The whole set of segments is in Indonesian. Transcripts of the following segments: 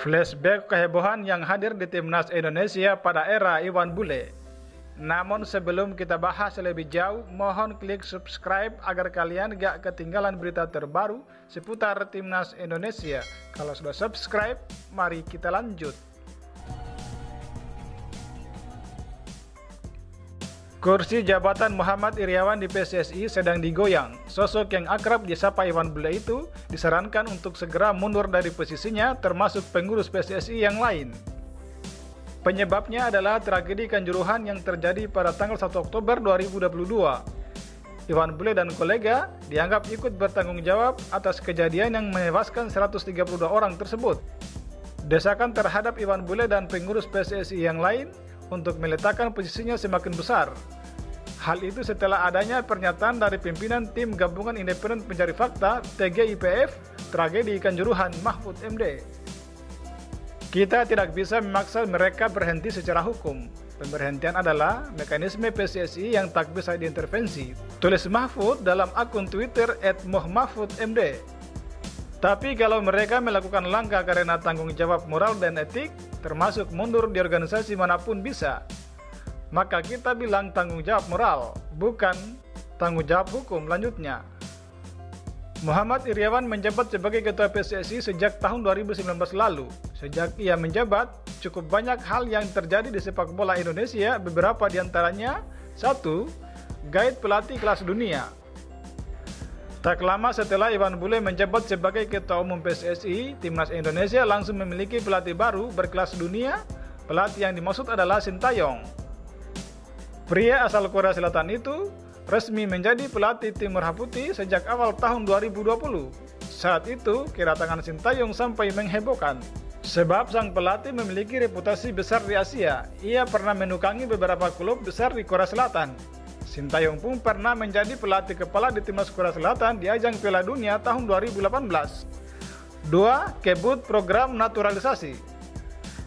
Flashback kehebohan yang hadir di Timnas Indonesia pada era Iwan Bule. Namun sebelum kita bahas lebih jauh, mohon klik subscribe agar kalian gak ketinggalan berita terbaru seputar Timnas Indonesia. Kalau sudah subscribe, mari kita lanjut. Kursi jabatan Muhammad Iryawan di PSSI sedang digoyang. Sosok yang akrab disapa Iwan Bule itu disarankan untuk segera mundur dari posisinya, termasuk pengurus PSSI yang lain. Penyebabnya adalah tragedi Kanjuruhan yang terjadi pada tanggal 1 Oktober 2022. Iwan Bule dan kolega dianggap ikut bertanggung jawab atas kejadian yang menewaskan 132 orang tersebut. Desakan terhadap Iwan Bule dan pengurus PSSI yang lain untuk meletakkan posisinya semakin besar. Hal itu setelah adanya pernyataan dari pimpinan Tim Gabungan Independen Pencari Fakta (TGIPF) tragedi Kanjuruhan, Mahfud MD. Kita tidak bisa memaksa mereka berhenti secara hukum. Pemberhentian adalah mekanisme PSSI yang tak bisa diintervensi, tulis Mahfud dalam akun Twitter @mohmahfudmd. Tapi kalau mereka melakukan langkah karena tanggung jawab moral dan etik, termasuk mundur di organisasi manapun bisa, maka kita bilang tanggung jawab moral, bukan tanggung jawab hukum, lanjutnya. Muhammad Iryawan menjabat sebagai Ketua PSSI sejak tahun 2019 lalu. Sejak ia menjabat, cukup banyak hal yang terjadi di sepak bola Indonesia, beberapa diantaranya: 1. Guide pelatih kelas dunia. Tak lama setelah Iwan Bule menjabat sebagai Ketua Umum PSSI, Timnas Indonesia langsung memiliki pelatih baru berkelas dunia. Pelatih yang dimaksud adalah Sintayong. Pria asal Korea Selatan itu resmi menjadi pelatih tim Merah Putih sejak awal tahun 2020. Saat itu, kedatangan Sintayong sampai menghebohkan. Sebab sang pelatih memiliki reputasi besar di Asia. Ia pernah menukangi beberapa klub besar di Korea Selatan. Sintayong pun pernah menjadi pelatih kepala di Timnas Korea Selatan di ajang Piala Dunia tahun 2018. 2. Kebut program naturalisasi.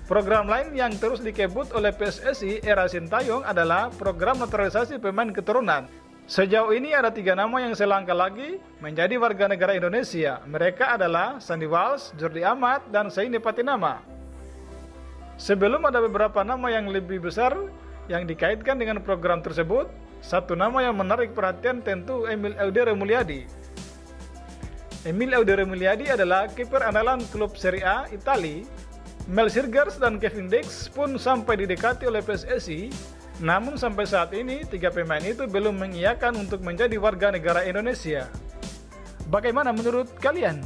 Program lain yang terus dikebut oleh PSSI era Sintayong adalah program naturalisasi pemain keturunan. Sejauh ini ada 3 nama yang selangkah lagi menjadi warga negara Indonesia. Mereka adalah Sandy Walsh, Jordi Amat, dan Zaini Patinama. Sebelum ada beberapa nama yang lebih besar yang dikaitkan dengan program tersebut, satu nama yang menarik perhatian tentu Emil Eudere Mulyadi. Emil Eudere Mulyadi adalah kiper andalan klub Serie A Italia. Mel Sirgers dan Kevin Dix pun sampai didekati oleh PSSI, namun sampai saat ini 3 pemain itu belum mengiyakan untuk menjadi warga negara Indonesia. Bagaimana menurut kalian?